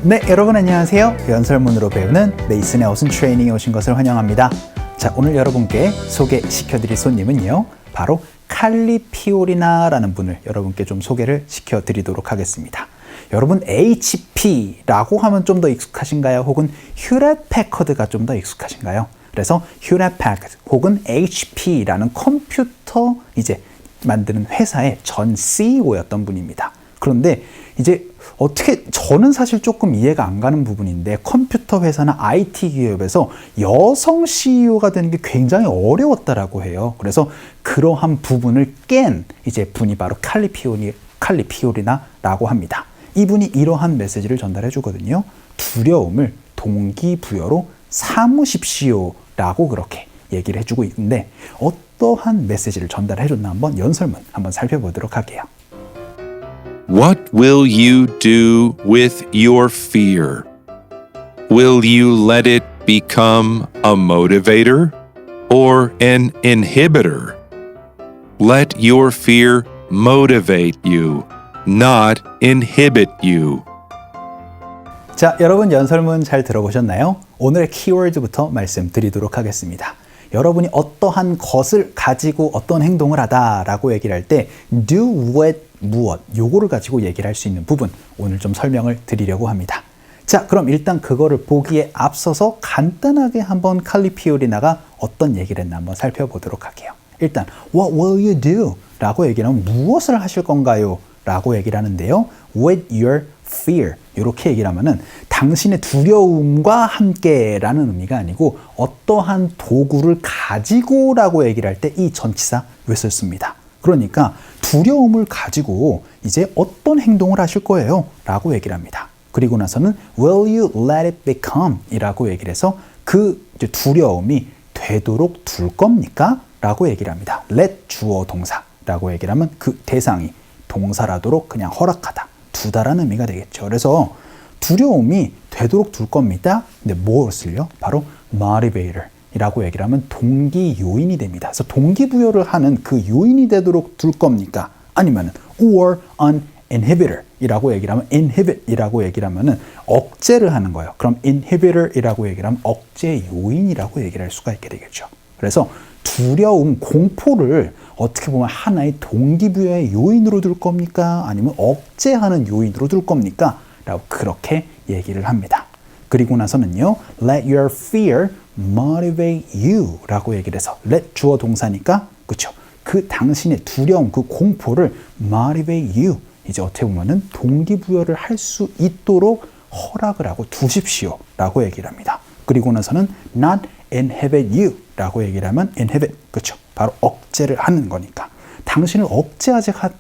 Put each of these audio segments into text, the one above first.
네, 여러분 안녕하세요. 연설문으로 배우는 메이슨의 어순 트레이닝에 오신 것을 환영합니다. 자, 오늘 여러분께 소개시켜드릴 손님은요, 바로 칼리피오리나라는 분을 여러분께 좀 소개를 시켜드리도록 하겠습니다. 여러분 HP라고 하면 좀 더 익숙하신가요? 혹은 휴렛 패커드가 좀 더 익숙하신가요? 그래서 휴렛 패커드 혹은 HP라는 컴퓨터 이제 만드는 회사의 전 CEO였던 분입니다. 그런데 이제 어떻게 저는 사실 조금 이해가 안 가는 부분인데 컴퓨터 회사나 IT 기업에서 여성 CEO가 되는 게 굉장히 어려웠다라고 해요. 그래서 그러한 부분을 깬 이제 분이 바로 칼리피오리나라고 합니다. 이분이 이러한 메시지를 전달해 주거든요. 두려움을 동기부여로 삼으십시오라고 그렇게 얘기를 해주고 있는데 어떠한 메시지를 전달해 줬나 한번 연설문 한번 살펴보도록 할게요. What will you do with your fear? Will you let it become a motivator or an inhibitor? Let your fear motivate you, not inhibit you. 자, 여러분 연설문 잘 들어보셨나요? 오늘의 키워드부터 말씀드리도록 하겠습니다. 여러분이 어떠한 것을 가지고 어떤 행동을 하다라고 얘기를 할 때 do what 무엇 요거를 가지고 얘기를 할 수 있는 부분 오늘 좀 설명을 드리려고 합니다. 자, 그럼 일단 그거를 보기에 앞서서 간단하게 한번 칼리피오리나가 어떤 얘기를 했나 한번 살펴보도록 할게요. 일단 What will you do? 라고 얘기를 하면 무엇을 하실 건가요? 라고 얘기를 하는데요. With your fear 이렇게 얘기를 하면은 당신의 두려움과 함께 라는 의미가 아니고 어떠한 도구를 가지고 라고 얘기를 할 때 이 전치사 with을 씁니다. 그러니까 두려움을 가지고 이제 어떤 행동을 하실 거예요? 라고 얘기를 합니다. 그리고 나서는 will you let it become 이라고 얘기를 해서 그 이제 두려움이 되도록 둘 겁니까? 라고 얘기를 합니다. let 주어 동사라고 얘기를 하면 그 대상이 동사라도록 그냥 허락하다, 두다라는 의미가 되겠죠. 그래서 두려움이 되도록 둘 겁니다. 근데 무엇을요? 바로 motivator 이라고 얘기를 하면 동기 요인이 됩니다. 그래서 동기부여를 하는 그 요인이 되도록 둘 겁니까? 아니면 or an inhibitor 이라고 얘기를 하면 inhibit 이라고 얘기를 하면은 억제를 하는 거예요. 그럼 inhibitor 이라고 얘기를 하면 억제 요인이라고 얘기를 할 수가 있게 되겠죠. 그래서 두려움, 공포를 어떻게 보면 하나의 동기부여의 요인으로 둘 겁니까? 아니면 억제하는 요인으로 둘 겁니까? 라고 그렇게 얘기를 합니다. 그리고 나서는요, let your fear motivate you 라고 얘기를 해서 let 주어 동사니까 그쵸? 그 당신의 두려움, 그 공포를 motivate you 이제 어떻게 보면은 동기부여를 할 수 있도록 허락을 하고 두십시오 라고 얘기를 합니다. 그리고 나서는 not inhibit you 라고 얘기를 하면 inhibit 그쵸? 바로 억제를 하는 거니까 당신을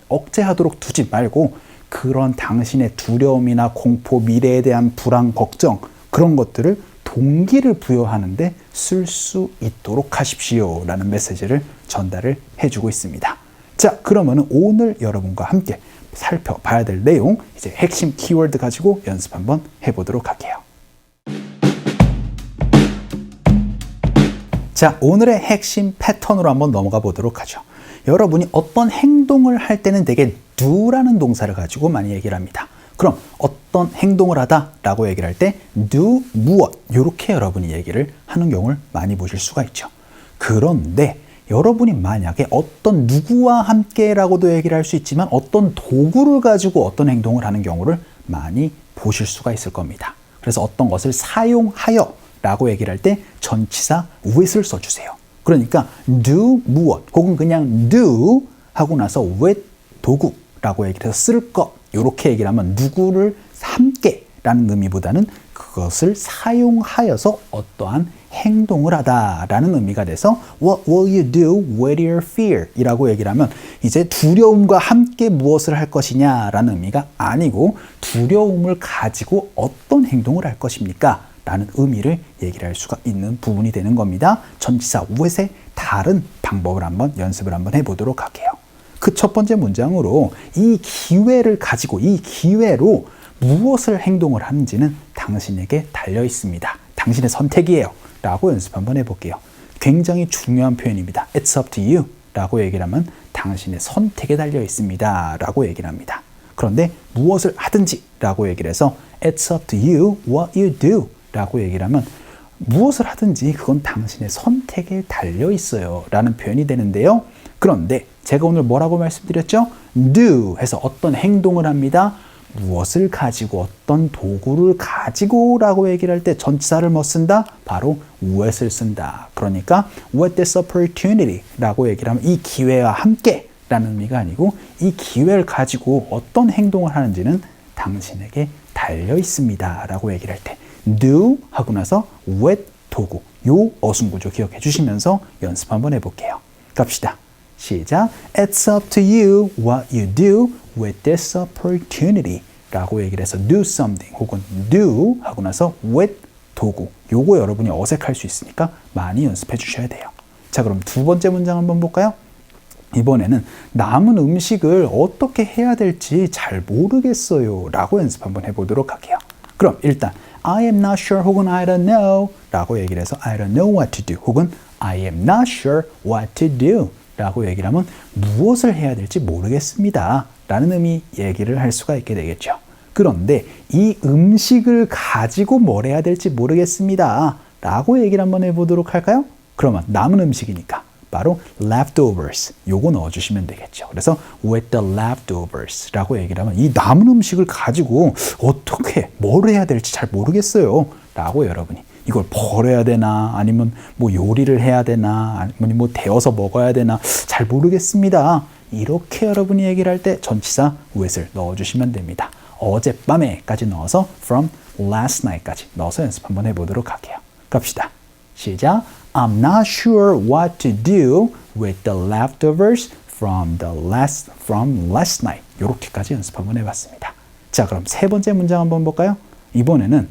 억제하도록 두지 말고 그런 당신의 두려움이나 공포, 미래에 대한 불안, 걱정 그런 것들을 동기를 부여하는데 쓸 수 있도록 하십시오 라는 메시지를 전달을 해주고 있습니다. 자, 그러면 오늘 여러분과 함께 살펴봐야 될 내용 이제 핵심 키워드 가지고 연습 한번 해보도록 할게요. 자, 오늘의 핵심 패턴으로 한번 넘어가 보도록 하죠. 여러분이 어떤 행동을 할 때는 되게 do라는 동사를 가지고 많이 얘기를 합니다. 그럼 어떤 행동을 하다라고 얘기를 할 때 do 무엇 이렇게 여러분이 얘기를 하는 경우를 많이 보실 수가 있죠. 그런데 여러분이 만약에 어떤 누구와 함께라고도 얘기를 할 수 있지만 어떤 도구를 가지고 어떤 행동을 하는 경우를 많이 보실 수가 있을 겁니다. 그래서 어떤 것을 사용하여 라고 얘기를 할 때 전치사 with을 써주세요. 그러니까 do 무엇 혹은 그냥 do 하고 나서 with 도구라고 얘기를 해서 쓸 것 이렇게 얘기를 하면 누구를 함께 라는 의미보다는 그것을 사용하여서 어떠한 행동을 하다라는 의미가 돼서 What will you do with your fear? 이라고 얘기를 하면 이제 두려움과 함께 무엇을 할 것이냐라는 의미가 아니고 두려움을 가지고 어떤 행동을 할 것입니까? 라는 의미를 얘기를 할 수가 있는 부분이 되는 겁니다. 전치사 with의 다른 방법을 한번 연습을 한번 해보도록 할게요. 그 첫 번째 문장으로 이 기회를 가지고 이 기회로 무엇을 행동을 하는지는 당신에게 달려 있습니다. 당신의 선택이에요. 라고 연습 한번 해볼게요. 굉장히 중요한 표현입니다. It's up to you 라고 얘기를 하면 당신의 선택에 달려 있습니다. 라고 얘기를 합니다. 그런데 무엇을 하든지 라고 얘기를 해서 It's up to you what you do 라고 얘기를 하면 무엇을 하든지 그건 당신의 선택에 달려 있어요 라는 표현이 되는데요. 그런데 제가 오늘 뭐라고 말씀드렸죠? do 해서 어떤 행동을 합니다. 무엇을 가지고 어떤 도구를 가지고 라고 얘기를 할 때 전치사를 뭐 쓴다? 바로 what을 쓴다. 그러니까 with this opportunity 라고 얘기를 하면 이 기회와 함께 라는 의미가 아니고 이 기회를 가지고 어떤 행동을 하는지는 당신에게 달려 있습니다 라고 얘기를 할 때 do 하고 나서 with 도구 요 어순구조 기억해 주시면서 연습 한번 해볼게요. 갑시다. 시작. It's up to you what you do with this opportunity 라고 얘기를 해서 do something 혹은 do 하고 나서 with 도구 요거 여러분이 어색할 수 있으니까 많이 연습해 주셔야 돼요. 자, 그럼 두 번째 문장 한번 볼까요? 이번에는 남은 음식을 어떻게 해야 될지 잘 모르겠어요 라고 연습 한번 해보도록 할게요. 그럼 일단 I am not sure 혹은 I don't know 라고 얘기를 해서 I don't know what to do 혹은 I am not sure what to do 라고 얘기를 하면 무엇을 해야 될지 모르겠습니다 라는 의미 얘기를 할 수가 있게 되겠죠. 그런데 이 음식을 가지고 뭘 해야 될지 모르겠습니다 라고 얘기를 한번 해보도록 할까요? 그러면 남은 음식이니까 바로 leftovers 요거 넣어주시면 되겠죠. 그래서 with the leftovers 라고 얘기를 하면 이 남은 음식을 가지고 어떻게 뭘 해야 될지 잘 모르겠어요 라고 여러분이 이걸 버려야 되나 아니면 뭐 요리를 해야 되나 아니면 뭐 데워서 먹어야 되나 잘 모르겠습니다. 이렇게 여러분이 얘기를 할 때 전치사 with을 넣어주시면 됩니다. 어젯밤에까지 넣어서 from last night까지 넣어서 연습 한번 해보도록 할게요. 갑시다. 시작. I'm not sure what to do with the leftovers from last night. 이렇게까지 연습 한번 해봤습니다. 자, 그럼 세 번째 문장 한번 볼까요? 이번에는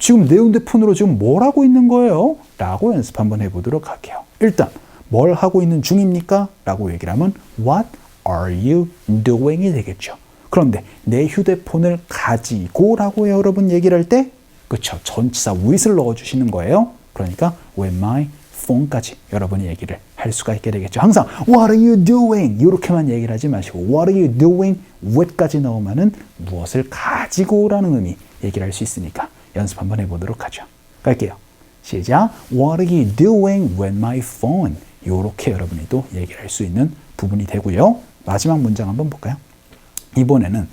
지금 내 핸드폰으로 지금 뭘 하고 있는 거예요? 라고 연습 한번 해보도록 할게요. 일단 뭘 하고 있는 중입니까? 라고 얘기를 하면 What are you doing이 되겠죠. 그런데 내 휴대폰을 가지고 라고 여러분 얘기를 할 때 그쵸, 전치사 with을 넣어주시는 거예요. 그러니까 with my phone까지 여러분이 얘기를 할 수가 있게 되겠죠. 항상 What are you doing? 이렇게만 얘기를 하지 마시고 What are you doing with까지 넣으면은 무엇을 가지고라는 의미 얘기를 할 수 있으니까 연습 한번 해보도록 하죠. 갈게요. 시작. What are you doing with my phone? 이렇게 여러분이 또 얘기를 할 수 있는 부분이 되고요. 마지막 문장 한번 볼까요? 이번에는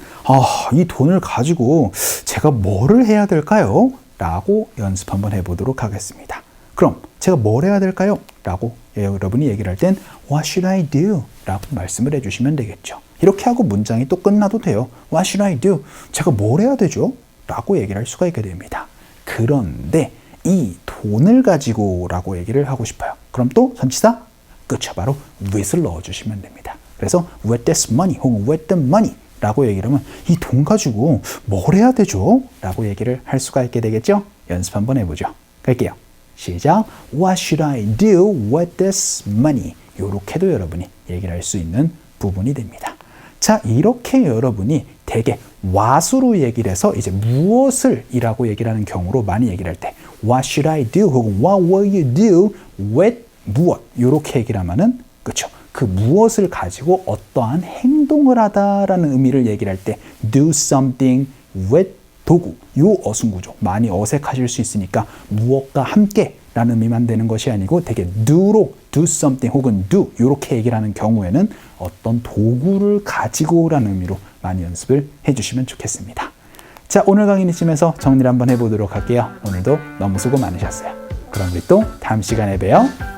이 돈을 가지고 제가 뭐를 해야 될까요? 라고 연습 한번 해보도록 하겠습니다. 그럼 제가 뭘 해야 될까요? 라고 여러분이 얘기를 할 땐 What should I do? 라고 말씀을 해주시면 되겠죠. 이렇게 하고 문장이 또 끝나도 돼요. What should I do? 제가 뭘 해야 되죠? 라고 얘기를 할 수가 있게 됩니다. 그런데 이 돈을 가지고 라고 얘기를 하고 싶어요. 그럼 또 전치사? 그쵸, 바로 with을 넣어주시면 됩니다. 그래서 with this money 혹은 with the money 라고 얘기를 하면 이 돈 가지고 뭘 해야 되죠? 라고 얘기를 할 수가 있게 되겠죠? 연습 한번 해보죠. 갈게요. 시작. What should I do with this money? 이렇게도 여러분이 얘기를 할 수 있는 부분이 됩니다. 자, 이렇게 여러분이 대개 what으로 얘기를 해서 이제 무엇을 이라고 얘기를 하는 경우로 많이 얘기를 할 때 What should I do? 혹은 What will you do with 무엇? 이렇게 얘기를 하면은 그쵸? 그 무엇을 가지고 어떠한 행동을 하다라는 의미를 얘기를 할 때 do something with 도구, 요 어순구조 많이 어색하실 수 있으니까 무엇과 함께 라는 의미만 되는 것이 아니고 되게 do로 do something 혹은 do 이렇게 얘기를 하는 경우에는 어떤 도구를 가지고 라는 의미로 많이 연습을 해주시면 좋겠습니다. 자, 오늘 강의는 이쯤에서 정리를 한번 해보도록 할게요. 오늘도 너무 수고 많으셨어요. 그럼 우리 또 다음 시간에 봬요.